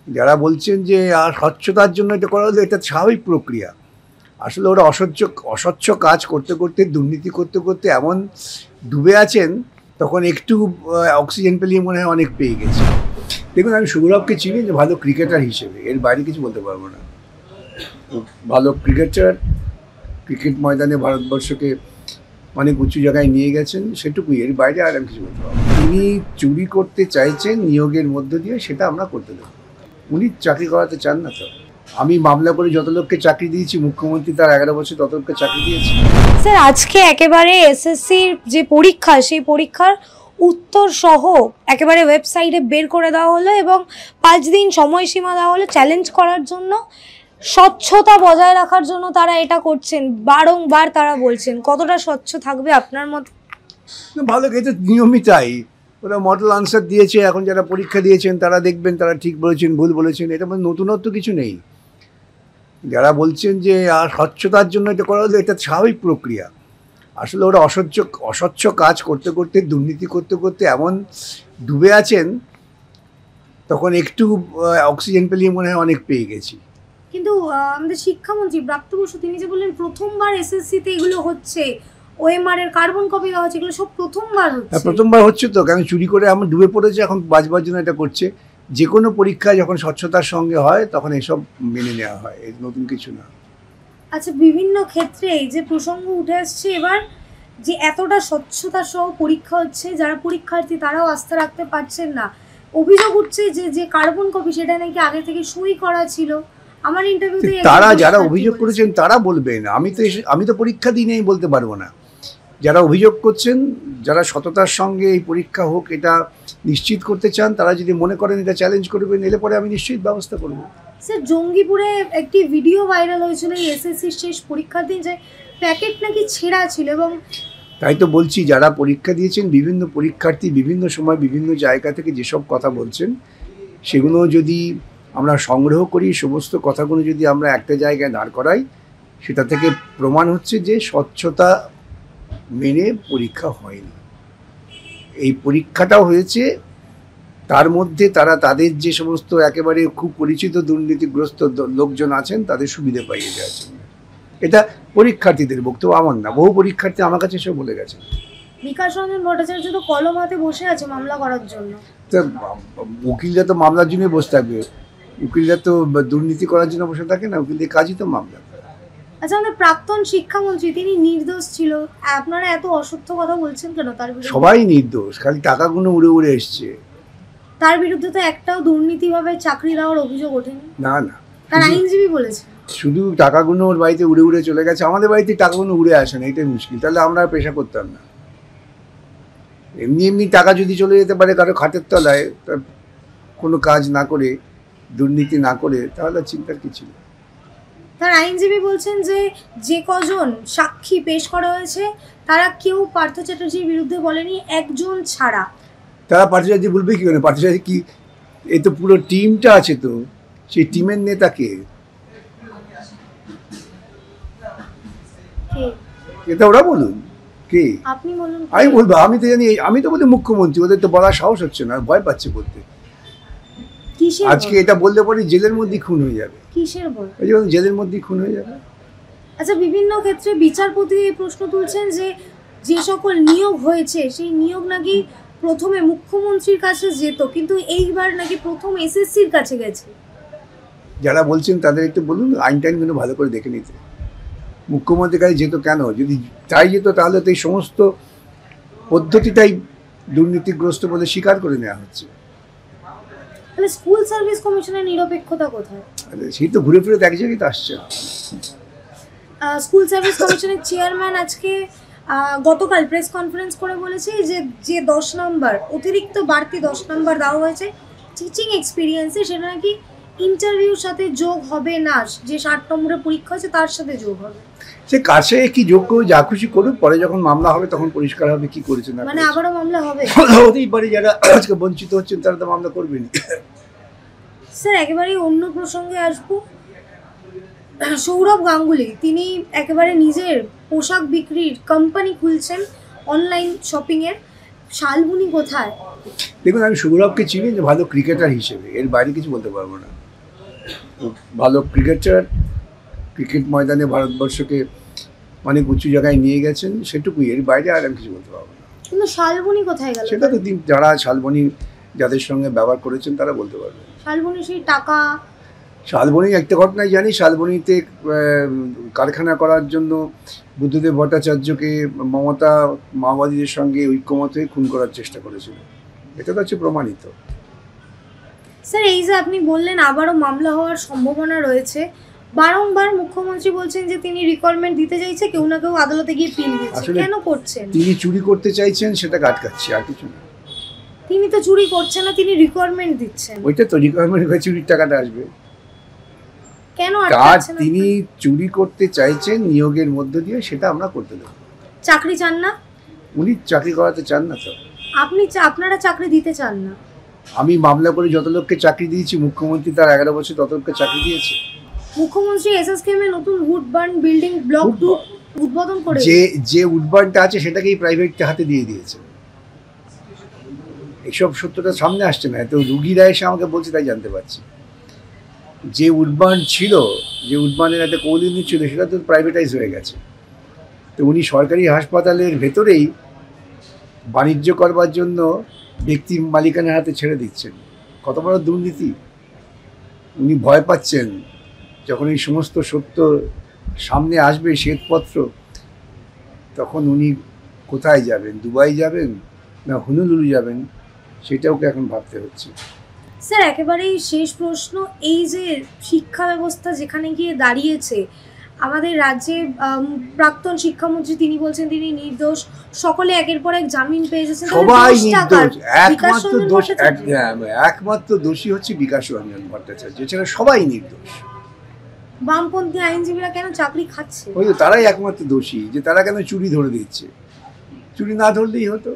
যারা বলছেন যে স্বচ্ছতার জন্য এটা করা হলো, এটা স্বাভাবিক প্রক্রিয়া। আসলে ওরা অস্বচ্ছ কাজ করতে করতে, দুর্নীতি করতে করতে এমন ডুবে আছেন, তখন একটু অক্সিজেন পেলেই মনে হয় অনেক পেয়ে গেছে। দেখুন, আমি সৌরভকে চিনি যে ভালো ক্রিকেটার হিসেবে, এর বাইরে কিছু বলতে পারবো না। ভালো ক্রিকেটার, ক্রিকেট ময়দানে ভারতবর্ষকে অনেক উঁচু জায়গায় নিয়ে গেছেন, সেটুকুই। এর বাইরে আর আমি কিছু বলতে পারবো না। তিনি চুরি করতে চাইছেন নিয়োগের মধ্য দিয়ে, সেটা আমরা করতে দেবো। উনি চাকরি করাতে চান না। তো আমি মামলা করে যত লোককে চাকরি দিয়েছি, মুখ্যমন্ত্রী তার 11 বছর তত লোককে চাকরি দিয়েছি। স্যার, আজকে একেবারে এসএসসির যে পরীক্ষা, সেই পরীক্ষার উত্তর সহ একেবারে ওয়েবসাইটে বের করে দেওয়া হলো এবং 5 দিন সময়সীমা দেওয়া হলো চ্যালেঞ্জ করার জন্য। স্বচ্ছতা বজায় রাখার জন্য তারা এটা করছেন, বারংবার তারা বলছেন। কতটা স্বচ্ছ থাকবে আপনার মতে? ভালো, এটা নিয়মিতাই। ওরা মডেল আনসার দিয়েছে, এখন যারা পরীক্ষা দিয়েছেন তারা দেখবেন তারা ঠিক বলেছেন, ভুল বলেছেন। এটা মানে নতুনত্ব কিছু নেই। যারা বলছেন যে স্বচ্ছতার জন্য এটা করা হলো, এটা স্বাভাবিক প্রক্রিয়া। আসলে ওরা অস্বচ্ছ কাজ করতে করতে, দুর্নীতি করতে করতে এমন ডুবে আছেন, তখন একটু অক্সিজেন পেলেই মনে হয় অনেক পেয়ে গেছি। কিন্তু আমাদের শিক্ষামন্ত্রী ব্রাত্য বসু তিনি যে বললেন প্রথমবার এসএসসিতে এগুলো হচ্ছে, ওএমআর এর কার্বন কপি দেওয়া হচ্ছে, এগুলো সব প্রথমবার হচ্ছে। প্রথমবার হচ্ছে তো, কারণ চুরি করে আমার ডুবে পড়েছে, এখন বাঁচবার জন্য এটা করছে। যে কোনো পরীক্ষা যখন স্বচ্ছতার সঙ্গে হয় তখন এসব মেনে নেওয়া হয়, এর নতুন কিছু না। আচ্ছা, বিভিন্ন ক্ষেত্রে এই যে প্রসঙ্গ উঠে আসছে এবার, যে এতটা স্বচ্ছতা সহ পরীক্ষা হচ্ছে, যারা পরীক্ষার্থী তারাও আস্থা রাখতে পারছেন না। অভিযোগ উঠছে যে কার্বন কপি সেটা নাকি আগে থেকে সই করা ছিল। আমার ইন্টারভিউতে তারা যারা অভিযোগ করেছেন তারা বলবেন, আমি তো পরীক্ষা দিই নেই বলতে পারবো না। যারা অভিযোগ করছেন, যারা সততার সঙ্গে এই পরীক্ষা হোক এটা নিশ্চিত করতে চান, তারা যদি মনে করেন এটা চ্যালেঞ্জ করবেন, এলে পরে আমি নিশ্চিত ব্যবস্থা করব। স্যার, জঙ্গিপুরে একটি ভিডিও ভাইরাল হয়েছিল এসএসসির শেষ পরীক্ষার দিন, যে প্যাকেট নাকি ছেঁড়া ছিল। এবং তাই তো বলছি, যারা পরীক্ষা দিয়েছেন, বিভিন্ন পরীক্ষার্থী বিভিন্ন সময় বিভিন্ন জায়গা থেকে যেসব কথা বলছেন, সেগুলো যদি আমরা সংগ্রহ করি, সমস্ত কথাগুলো যদি আমরা একটা জায়গায় দাঁড় করাই, সেটা থেকে প্রমাণ হচ্ছে যে স্বচ্ছতা মেনে পরীক্ষা হয়নি। এই পরীক্ষাটাও হয়েছে, তার মধ্যে তারা তাদের যে সমস্ত একেবারে খুব পরিচিত দুর্নীতিগ্রস্ত লোকজন আছেন তাদের সুবিধে পাইয়ে যাচ্ছেন। এটা পরীক্ষার্থীদের বক্তব্য, আমার না। বহু পরীক্ষার্থী আমার কাছে এসে বলে গেছে। বিকাশ রঞ্জন ভট্টাচার্য তো কলম হাতে বসে আছে মামলা করার জন্য। তা উকিলরা তো মামলার জন্য বসে থাকবে, উকিলরা তো দুর্নীতি করার জন্য বসে থাকে না, উকিলদের কাজই তো মামলা। আচ্ছা, আমাদের প্রাক্তন শিক্ষামন্ত্রী তিনি নির্দোষ ছিল, আপনারা এত অসত্য কথা বলছেন কেন তার বিরুদ্ধে? সবাই নির্দোষ, খালি টাকাগুলো উড়ে উড়ে এসছে। তার বিরুদ্ধে তো একটাও দুর্নীতিভাবে চাকরি দেওয়ার অভিযোগ ওঠেনি। না না, তার আইনজীবী বলেছে শুধু টাকাগুলো ওর বাড়িতে উড়ে উড়ে চলে গেছে। আমাদের বাড়িতে টাকাগুলো উড়ে আসে না, এটাই মুশকিল। তাহলে আমরা পেশা করতাম না। এমনি এমনি টাকা যদি চলে যেতে পারে কারো খাটের তলায়, কোনো কাজ না করে, দুর্নীতি না করে, তাহলে চিন্তার কিছু নেই। তার আইনজীবী বলছেন যে কজন সাক্ষী পেশ করা হয়েছে তারা কেউ পার্থ চ্যাটার্জির বিরুদ্ধে বলেনি, একজন ছাড়া। তারা পার্থ চ্যাটার্জি বলবে কি করে? পার্থ চ্যাটার্জি কি, এই তো পুরো টিমটা আছে, তো সেই টিমের নেতা কে? এটা ওরা বলুন, কে? আপনি বলুন। আমি বলবো, আমি তো জানি, আমি তো বলি মুখ্যমন্ত্রী। ওদের তো বলার সাহস হচ্ছে না, ভয় পাচ্ছে বলতে। আজকে এটা বললে পরে জেলের মধ্যে খুন হয়ে যাবে। কিসের ভয়? ওই জন্য জেলের মধ্যে খুন হয়ে যাবে। আচ্ছা, বিভিন্ন ক্ষেত্রে বিচারপতি এই প্রশ্ন তুলছেন যে সকল নিয়োগ হয়েছে সেই নিয়োগ নাকি প্রথমে মুখ্যমন্ত্রীর কাছে যেত, কিন্তু এইবার নাকি প্রথম এসএসসির কাছে গেছে। যারা বলছেন তাদের একটু বলুন আইন টাইনগুলো ভালো করে দেখে নিতে। মুখ্যমন্ত্রীর কাছে যেত কেন? যদি তাই যেত তাহলে তো এই সমস্ত পদ্ধতিটাই দুর্নীতিগ্রস্ত বলে স্বীকার করে নেওয়া হচ্ছে। তাহলে স্কুল সার্ভিস কমিশনের নিরপেক্ষতা কোথায়? সেই তো ঘুরে ফিরে এক জায়গায় তো আসছে। স্কুল সার্ভিস কমিশনের চেয়ারম্যান আজকে গতকাল প্রেস কনফারেন্স করে বলেছে যে 10 নম্বর অতিরিক্ত বাড়তি 10 নম্বর দেওয়া হয়েছে টিচিং এক্সপিরিয়েন্সে, সেটা নাকি ইন্টারভিউর সাথে যোগ হবে না, যে 60 নম্বরের পরীক্ষা আছে তার সাথে যোগ হবে। সে কাছে কি যোগ করে যা খুশি করুক, পরে যখন মামলা হবে তখন পরিষ্কার হবে কি করেছে না। মানে আবারও মামলা হবে? হতেই পারে, যারা আজকে বঞ্চিত হচ্ছেন তারা তো মামলা করবেনি। স্যার, একেবারেই অন্য প্রসঙ্গে আসবো। সৌরভ গাঙ্গুলি তিনি একেবারে নিজের পোশাক বিক্রির কোম্পানি খুলছেন অনলাইন শপিংয়ের। শালবনি কোথায় দেখুন, আমি সৌরভকে চিনি যে ভালো ক্রিকেটার হিসেবে, এর বাইরে কিছু বলতে পারবো না। ভালো ক্রিকেটার, ক্রিকেট ময়দানে ভারতবর্ষকে অনেক উঁচু জায়গায় নিয়ে গেছেন, সেটুকুই, এর বাইরে আর আমি কিছু বলতে পারবো না। কিন্তু শালবনী কোথায় গেল? সেটা তো যারা শালবনী যাদের সঙ্গে ব্যবহার করেছেন তারা বলতে পারবে। শালবনী সেই টাকা, শালবনী একটা ঘটনাই জানি, শালবনীতে কারখানা করার জন্য বুদ্ধদেব ভট্টাচার্যকে মমতা মাওবাদীদের সঙ্গে ঐক্যমত হয়ে খুন করার চেষ্টা করেছিল, এটা তো হচ্ছে প্রমাণিত। স্যার এই যে আপনি বললেন আবারও মামলা হওয়ার সম্ভাবনা রয়েছে, বারংবার মুখ্যমন্ত্রী বলছেন যে তিনি রিকোয়ারমেন্ট দিতে চাইছে, কেউ না কেউ আদালতে গিয়ে পিল দিচ্ছে, আসলে কেন করছেন? তিনি চুরি করতে চাইছেন, সেটা আটকাচ্ছে, আর কিছু না। তিনি তো চুরি করছেন না, তিনি রিকোয়ারমেন্ট দিচ্ছেন। ওইটা তো রিকোয়ারমেন্ট হয়ে চুরির টাকাটা আসবে। কেন কাজ আটকাচ্ছেন? তিনি চুরি করতে চাইছেন নিয়োগের মধ্য দিয়ে, সেটা আমরা করতে দেবো। চাকরি চান না? উনি চাকরি করাতে চান না তো। আপনারা চাকরি দিতে চান না? আমি মামলা করে যত লোককে চাকরি দিয়েছি, মুখ্যমন্ত্রী তার 11 বছর তত লোককে চাকরি দিয়েছে। মুখ্যমন্ত্রী এসএসকেএম এ নতুন উডবার্ন বিল্ডিং ব্লক 2 উদ্বোধন করে যে উডবার্নটা আছে সেটাকেই প্রাইভেট হাতে দিয়ে দিয়েছে। এইসব সত্যটা সামনে আসছে না, তো রুগীরা এসে আমাকে বলছে, তাই জানতে পারছি। যে উডবার্ন ছিল, যে উডবার্নের একটা কোল ইউনিট ছিল, সেটা তো প্রাইভেটাইজ হয়ে গেছে। তো উনি সরকারি হাসপাতালের ভেতরেই বাণিজ্য করবার জন্য ব্যক্তি মালিকানার হাতে ছেড়ে দিচ্ছেন। কত বড় দুর্নীতি! উনি ভয় পাচ্ছেন যখন এই সমস্ত সত্য সামনে আসবে, শ্বেতপত্র, তখন উনি কোথায় যাবেন? দুবাই যাবেন না হুনুলুলু যাবেন, সেটা ওকে এখন ভাবতে হচ্ছে। স্যার একেবারেই শেষ প্রশ্ন, এই যে শিক্ষা ব্যবস্থা যেখানে গিয়ে দাঁড়িয়েছে, আমাদের রাজ্যে প্রাক্তন শিক্ষামন্ত্রী তিনি বলছেন তিনি নির্দোষ, সকলে একের পর এক জামিন পেয়ে যাচ্ছেন, সবাই নির্দোষ। একমাত্র দোষী হচ্ছে বিকাশ রঞ্জন ভট্টাচার্য, এছাড়া সবাই নির্দোষ। বামপন্থী আইনজীবীরা কেন চাকরি খাচ্ছে? ওই তো তারাই একমাত্র দোষী, যে তারা কেন চুরি ধরে দিচ্ছে। চুরি না ধরলেই হতো।